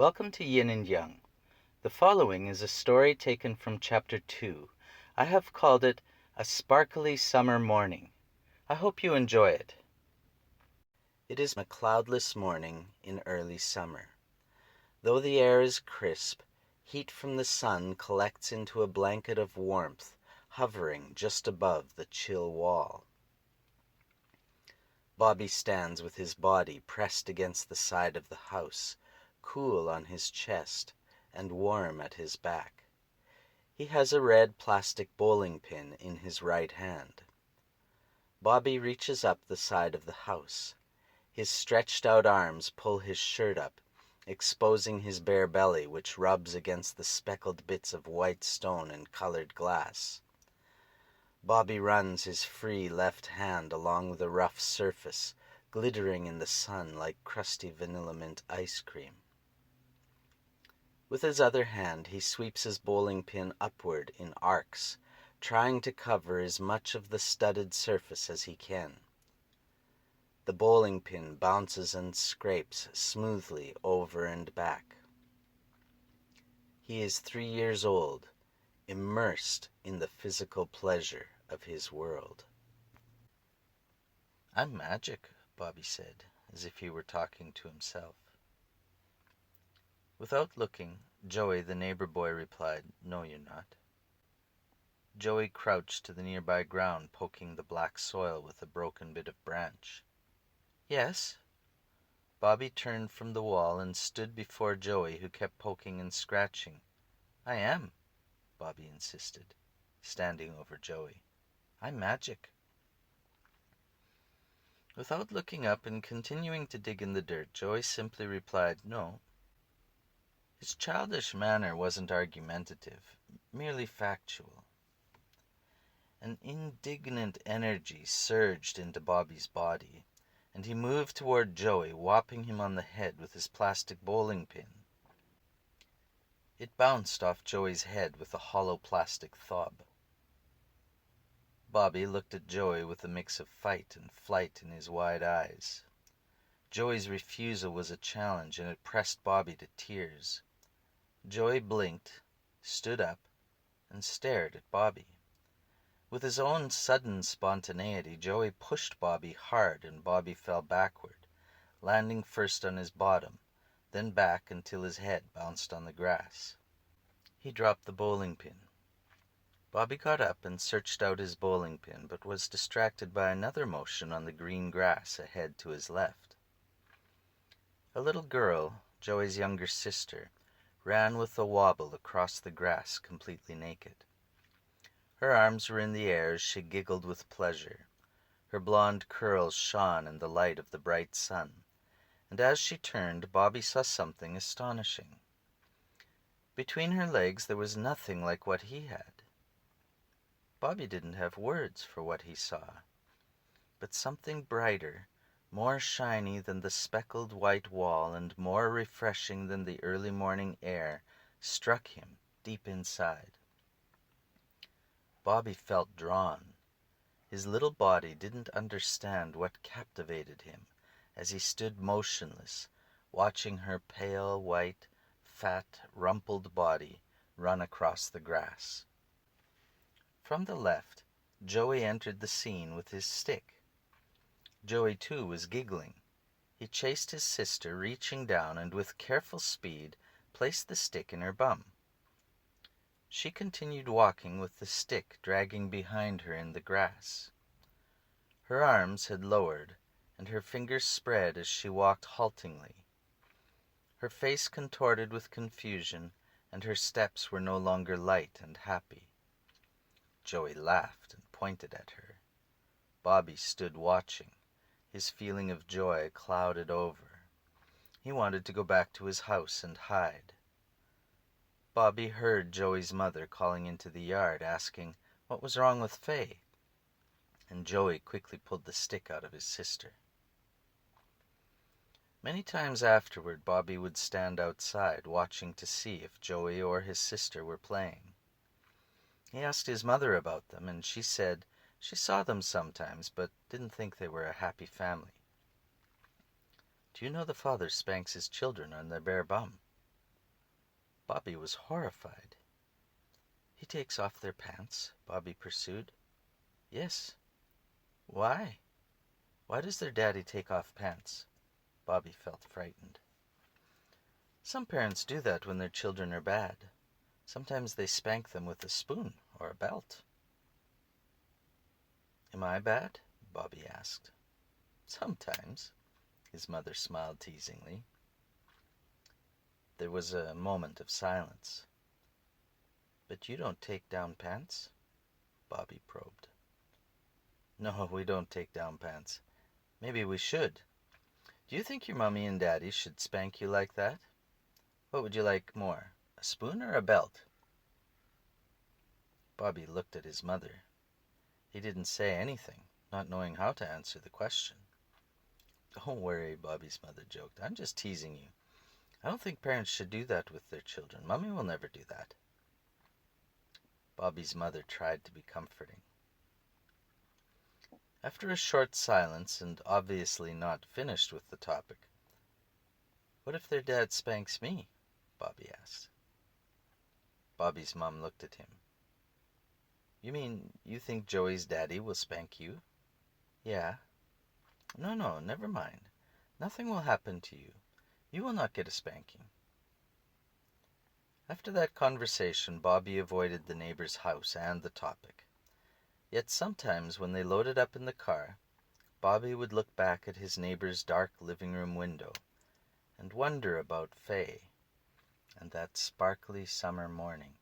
Welcome to Yin and Young. The following is a story taken from Chapter 2. I have called it A Sparkly Summer Morning. I hope you enjoy it. It is a cloudless morning in early summer. Though the air is crisp, heat from the sun collects into a blanket of warmth, hovering just above the chill wall. Bobby stands with his body pressed against the side of the house, cool on his chest and warm at his back. He has a red plastic bowling pin in his right hand. Bobby reaches up the side of the house. His stretched out arms pull his shirt up, exposing his bare belly, which rubs against the speckled bits of white stone and colored glass. Bobby runs his free left hand along the rough surface, glittering in the sun like crusty vanilla mint ice cream. With his other hand, he sweeps his bowling pin upward in arcs, trying to cover as much of the studded surface as he can. The bowling pin bounces and scrapes smoothly over and back. He is 3 years old, immersed in the physical pleasure of his world. "I'm magic," Bobby said, as if he were talking to himself. Without looking, Joey, the neighbor boy, replied, "No, you're not." Joey crouched to the nearby ground, poking the black soil with a broken bit of branch. "Yes." Bobby turned from the wall and stood before Joey, who kept poking and scratching. "I am," Bobby insisted, standing over Joey. "I'm magic." Without looking up and continuing to dig in the dirt, Joey simply replied, "No." His childish manner wasn't argumentative, merely factual. An indignant energy surged into Bobby's body, and he moved toward Joey, whopping him on the head with his plastic bowling pin. It bounced off Joey's head with a hollow plastic thud. Bobby looked at Joey with a mix of fight and flight in his wide eyes. Joey's refusal was a challenge, and it pressed Bobby to tears. Joey blinked, stood up, and stared at Bobby. With his own sudden spontaneity, Joey pushed Bobby hard, and Bobby fell backward, landing first on his bottom, then back until his head bounced on the grass. He dropped the bowling pin. Bobby got up and searched out his bowling pin, but was distracted by another motion on the green grass ahead to his left. A little girl, Joey's younger sister, ran with a wobble across the grass completely naked. Her arms were in the air as she giggled with pleasure. Her blonde curls shone in the light of the bright sun, and as she turned, Bobby saw something astonishing. Between her legs there was nothing like what he had. Bobby didn't have words for what he saw, but something brighter, more shiny than the speckled white wall and more refreshing than the early morning air, struck him deep inside. Bobby felt drawn. His little body didn't understand what captivated him as he stood motionless, watching her pale, white, fat, rumpled body run across the grass. From the left, Joey entered the scene with his stick. Joey, too, was giggling. He chased his sister, reaching down, and with careful speed placed the stick in her bum. She continued walking with the stick dragging behind her in the grass. Her arms had lowered, and her fingers spread as she walked haltingly. Her face contorted with confusion, and her steps were no longer light and happy. Joey laughed and pointed at her. Bobby stood watching, his feeling of joy clouded over. He wanted to go back to his house and hide. Bobby heard Joey's mother calling into the yard, asking what was wrong with Faye, and Joey quickly pulled the stick out of his sister. Many times afterward, Bobby would stand outside, watching to see if Joey or his sister were playing. He asked his mother about them, and she said she saw them sometimes, but didn't think they were a happy family. "Do you know the father spanks his children on their bare bum?" Bobby was horrified. "He takes off their pants?" Bobby pursued. "Yes." "Why? Why does their daddy take off pants?" Bobby felt frightened. "Some parents do that when their children are bad. Sometimes they spank them with a spoon or a belt." "Am I bad?" Bobby asked. "Sometimes." His mother smiled teasingly. There was a moment of silence. "But you don't take down pants?" Bobby probed. "No, we don't take down pants. Maybe we should. Do you think your mommy and daddy should spank you like that? What would you like more, a spoon or a belt?" Bobby looked at his mother. He didn't say anything, not knowing how to answer the question. "Don't worry," Bobby's mother joked. "I'm just teasing you. I don't think parents should do that with their children. Mommy will never do that." Bobby's mother tried to be comforting. After a short silence, and obviously not finished with the topic, "What if their dad spanks me?" Bobby asked. Bobby's mom looked at him. "You mean you think Joey's daddy will spank you?" "Yeah." No, never mind. Nothing will happen to you. You will not get a spanking." After that conversation, Bobby avoided the neighbor's house and the topic. Yet sometimes when they loaded up in the car, Bobby would look back at his neighbor's dark living room window and wonder about Faye and that sparkly summer morning.